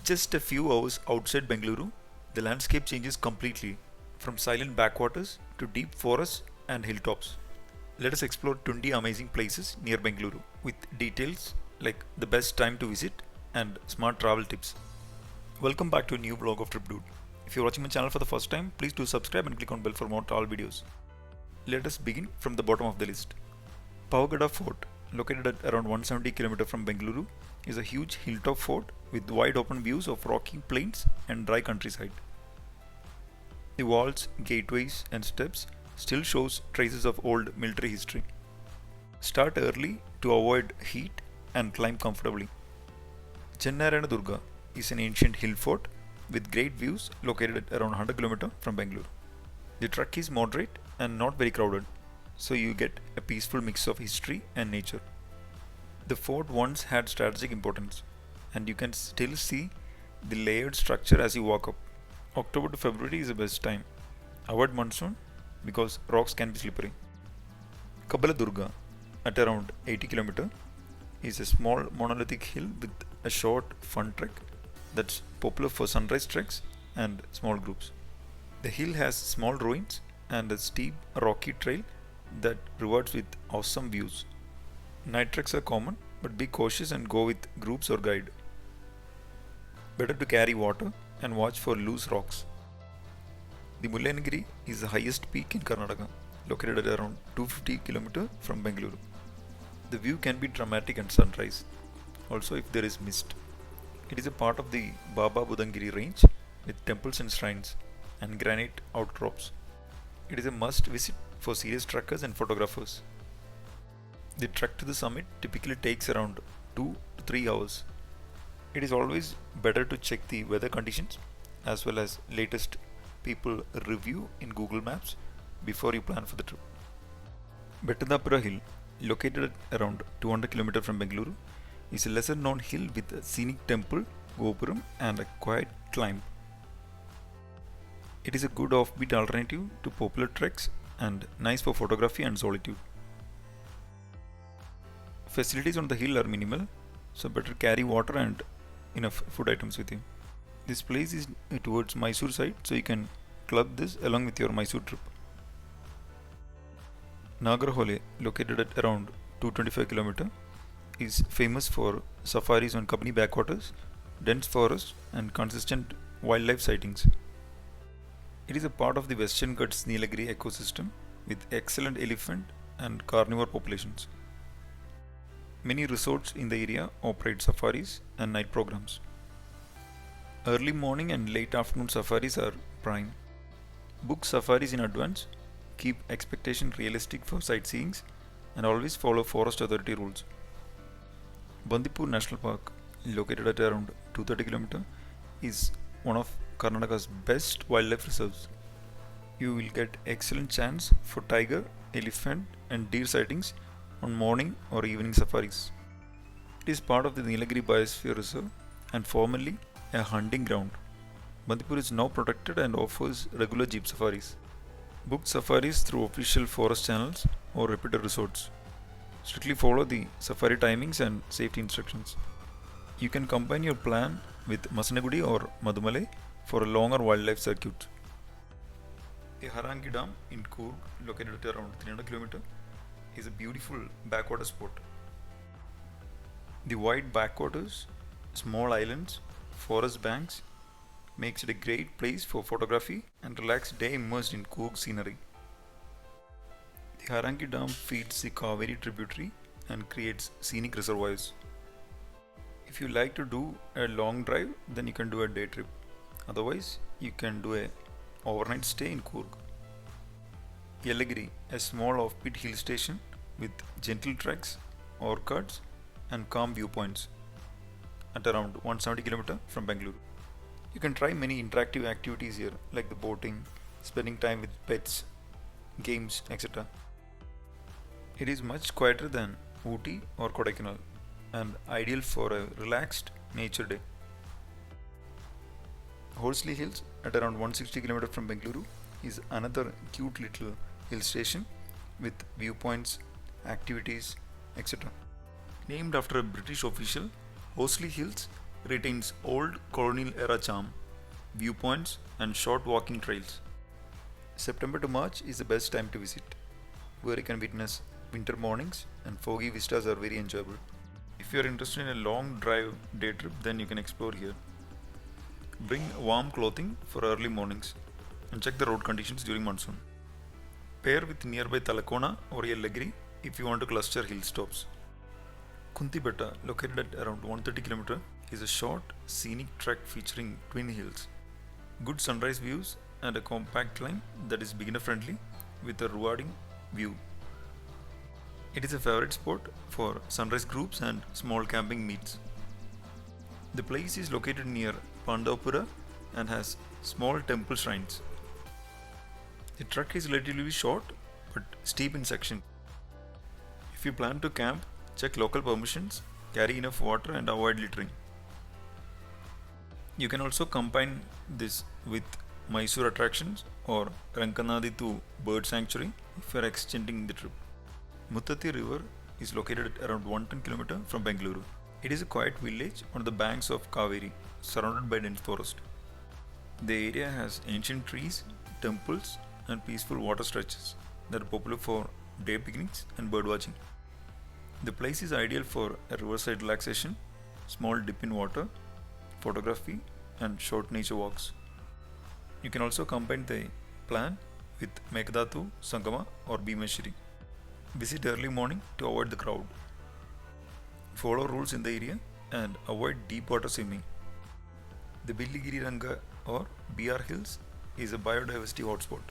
Just a few hours outside Bengaluru, the landscape changes completely from silent backwaters to deep forests and hilltops. Let us explore 20 amazing places near Bengaluru with details like the best time to visit and smart travel tips. Welcome back to a new vlog of Trip Dude. If you're watching my channel for the first time, please do subscribe and click on bell for more travel videos. Let us begin from the bottom of the list. Pavagada Fort, located at around 170 km from Bengaluru, is a huge hilltop fort with wide open views of rocky plains and dry countryside. The walls, gateways and steps still shows traces of old military history. Start early to avoid heat and climb comfortably. Channarayana Durga is an ancient hill fort with great views located at around 100 km from Bangalore. The trek is moderate and not very crowded, so you get a peaceful mix of history and nature. The fort once had strategic importance, and you can still see the layered structure as you walk up. October to February is the best time. Avoid monsoon because rocks can be slippery. Kabbaladurga, at around 80 km, is a small monolithic hill with a short, fun trek that's popular for sunrise treks and small groups. The hill has small ruins and a steep, rocky trail that rewards with awesome views. Night treks are common, but be cautious and go with groups or guide. Better to carry water and watch for loose rocks. The Mullayanagiri is the highest peak in Karnataka, located at around 250 km from Bengaluru. The view can be dramatic at sunrise, also if there is mist. It is a part of the Baba Budangiri range with temples and shrines and granite outcrops. It is a must visit for serious trekkers and photographers. The trek to the summit typically takes around 2 to 3 hours. It is always better to check the weather conditions as well as latest people review in Google Maps before you plan for the trip. Betadapura Hill, located at around 200 km from Bengaluru, is a lesser known hill with a scenic temple, gopuram and a quiet climb. It is a good offbeat alternative to popular treks and nice for photography and solitude. Facilities on the hill are minimal, so better carry water and enough food items with you. This place is towards Mysore side, so you can club this along with your Mysore trip. Nagarhole, located at around 225 km, is famous for safaris on Kabbaladurga backwaters, dense forests and consistent wildlife sightings. It is a part of the Western Ghats Yelagiri ecosystem with excellent elephant and carnivore populations. Many resorts in the area operate safaris and night programs. Early morning and late afternoon safaris are prime. Book safaris in advance, keep expectation realistic for sightseeing, and always follow Forest Authority rules. Bandipur National Park, located at around 230 km, is one of Karnataka's best wildlife reserves. You will get excellent chance for tiger, elephant and deer sightings on morning or evening safaris. It is part of the Yelagiri Biosphere Reserve and formerly a hunting ground. Bandipur is now protected and offers regular jeep safaris. Book safaris through official forest channels or reputed resorts. Strictly follow the safari timings and safety instructions. You can combine your plan with Masanagudi or Madhumale for a longer wildlife circuit. The Harangi Dam in Coorg, located at around 300 km, is a beautiful backwater spot. The wide backwaters, small islands, forest banks makes it a great place for photography and relaxed day immersed in Coorg scenery. The Harangi Dam feeds the Kaveri tributary and creates scenic reservoirs. If you like to do a long drive, then you can do a day trip. Otherwise, you can do a overnight stay in Coorg. Yelagiri, a small offbeat hill station with gentle treks, orchards and calm viewpoints at around 170 km from Bengaluru. You can try many interactive activities here like the boating, spending time with pets, games, etc. It is much quieter than Ooty or Kodaikanal and ideal for a relaxed nature day. Horsley Hills, at around 160 km from Bengaluru, is another cute little hill station with viewpoints, activities, etc. Named after a British official, Horsley Hills retains old colonial era charm, viewpoints, and short walking trails. September to March is the best time to visit, where you can witness winter mornings and foggy vistas are very enjoyable. If you are interested in a long drive day trip, then you can explore here. Bring warm clothing for early mornings and check the road conditions during monsoon. Pair with nearby Talakona or Yelagiri if you want to cluster hill stops. Kunti Betta, located at around 130 km, is a short, scenic trek featuring twin hills, good sunrise views, and a compact climb that is beginner friendly with a rewarding view. It is a favorite spot for sunrise groups and small camping meets. The place is located near Bandipur and has small temple shrines. The trek is relatively short but steep in section. If you plan to camp, check local permissions, carry enough water and avoid littering. You can also combine this with Mysore attractions or Rankanadi bird sanctuary if you are extending the trip. Muththathi River is located at around 110 km from Bengaluru. It is a quiet village on the banks of Kaveri, surrounded by dense forest. The area has ancient trees, temples, and peaceful water stretches that are popular for day picnics and birdwatching. The place is ideal for a riverside relaxation, small dip in water, photography, and short nature walks. You can also combine the plan with Meghdatu, Sangama, or Bhimeshwari. Visit early morning to avoid the crowd. Follow rules in the area and avoid deep water swimming. The Biligiriranga or BR Hills is a biodiversity hotspot.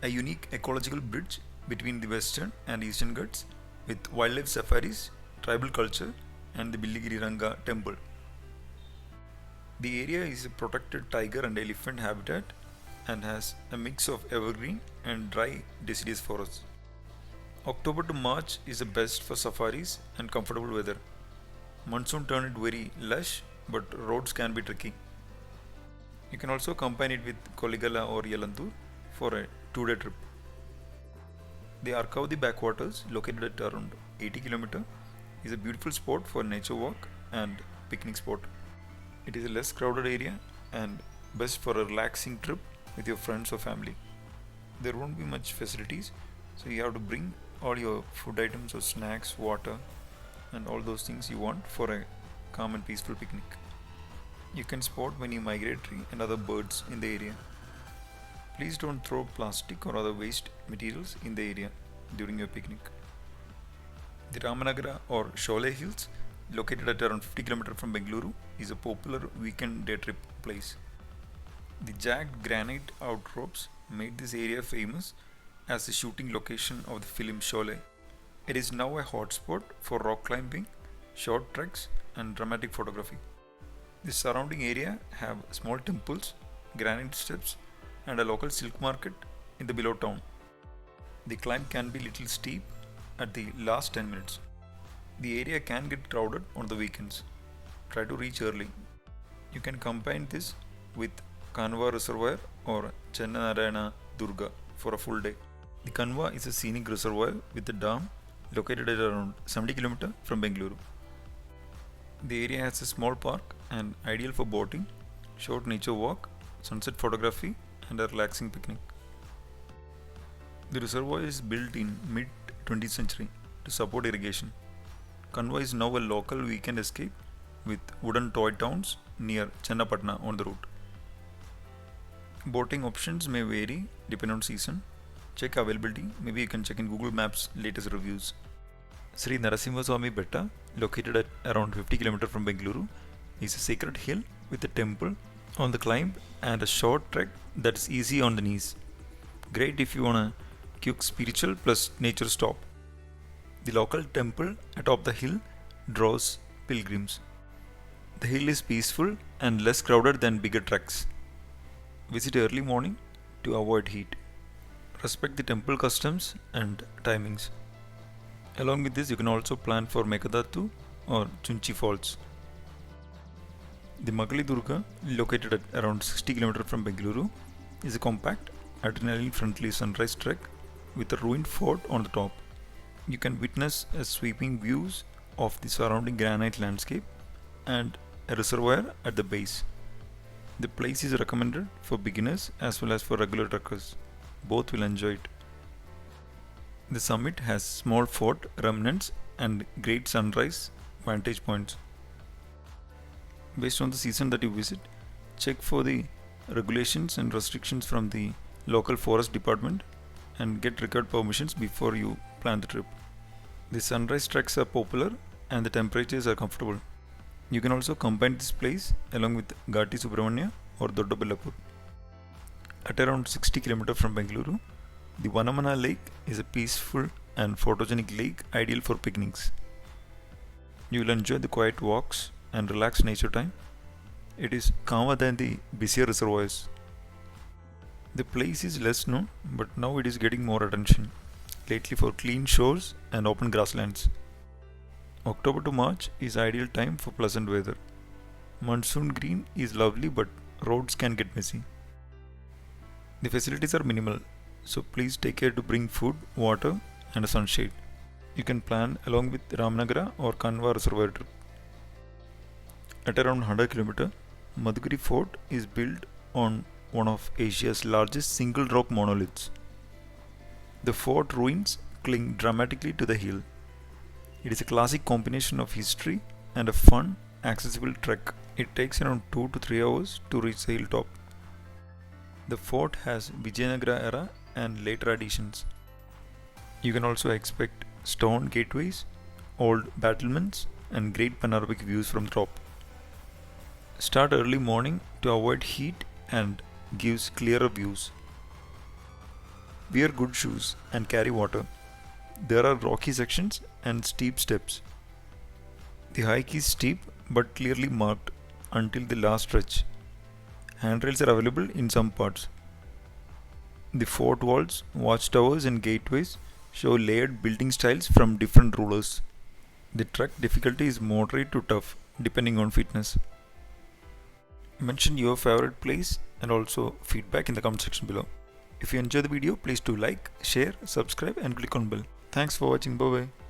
A unique ecological bridge between the western and eastern Ghats with wildlife safaris, tribal culture, and the Biligiriranga temple. The area is a protected tiger and elephant habitat and has a mix of evergreen and dry deciduous forests. October to March is the best for safaris and comfortable weather. Monsoon turned it very lush, but roads can be tricky. You can also combine it with Koligala or Yalandur for a 2-day trip. The Arkavathi Backwaters, located at around 80 km, is a beautiful spot for nature walk and picnic spot. It is a less crowded area and best for a relaxing trip with your friends or family. There won't be much facilities, so you have to bring all your food items or snacks, water, and all those things you want for a calm and peaceful picnic. You can spot many migratory and other birds in the area. Please don't throw plastic or other waste materials in the area during your picnic. The Ramanagara or Horsley Hills, located at around 50 km from Bengaluru, is a popular weekend day trip place. The jagged granite outcrops made this area famous as the shooting location of the film Sholay. It is now a hotspot for rock climbing, short treks, and dramatic photography. The surrounding area have small temples, granite steps, and a local silk market in the below town. The climb can be little steep at the last 10 minutes. The area can get crowded on the weekends. Try to reach early. You can combine this with Kanva Reservoir or Channarayana Durga for a full day. The Kanva is a scenic reservoir with a dam located at around 70 km from Bengaluru. The area has a small park and ideal for boating, short nature walk, sunset photography, and a relaxing picnic. The reservoir is built in mid 20th century to support irrigation. Kanva is now a local weekend escape with wooden toy towns near Chennapatna on the route. Boating options may vary depending on season. Check availability. Maybe you can check in Google Maps latest reviews. Sri Narasimha Beta, located at around 50 km from Bengaluru, is a sacred hill with a temple on the climb and a short trek that's easy on the knees. Great if you want a quick spiritual plus nature stop. The local temple atop the hill draws pilgrims. The hill is peaceful and less crowded than bigger treks. Visit early morning to avoid heat. Respect the temple customs and timings. Along with this, you can also plan for Meghdatu or Chunchi Falls. The Kabbaladurga, located at around 60 km from Bengaluru, is a compact, adrenaline-friendly sunrise trek with a ruined fort on the top. You can witness a sweeping views of the surrounding granite landscape and a reservoir at the base. The place is recommended for beginners as well as for regular trekkers. Both will enjoy it. The summit has small fort remnants and great sunrise vantage points. Based on the season that you visit, check for the regulations and restrictions from the local forest department and get required permissions before you plan the trip. The sunrise treks are popular and the temperatures are comfortable. You can also combine this place along with Ghati Subramanya or Doddabellapur. At around 60 km from Bengaluru, the Vanamana Lake is a peaceful and photogenic lake ideal for picnics. You will enjoy the quiet walks and relaxed nature time. It is calmer than the busier reservoirs. The place is less known, but now it is getting more attention lately for clean shores and open grasslands. October to March is ideal time for pleasant weather. Monsoon green is lovely, but roads can get messy. The facilities are minimal, so please take care to bring food, water and a sunshade. You can plan along with Ramnagara or Kanva Reservoir trip. At around 100 km, Madhugiri Fort is built on one of Asia's largest single rock monoliths. The fort ruins cling dramatically to the hill. It is a classic combination of history and a fun, accessible trek. It takes around 2 to 3 hours to reach the hilltop. The fort has Vijayanagara era and later additions. You can also expect stone gateways, old battlements and great panoramic views from the top. Start early morning to avoid heat and gives clearer views. Wear good shoes and carry water. There are rocky sections and steep steps. The hike is steep but clearly marked until the last stretch. Handrails are available in some parts. The fort walls, watchtowers and gateways show layered building styles from different rulers. The trek difficulty is moderate to tough depending on fitness. Mention your favorite place and also feedback in the comment section below. If you enjoyed the video, please do like, share, subscribe and click on bell. Thanks for watching. Bye bye.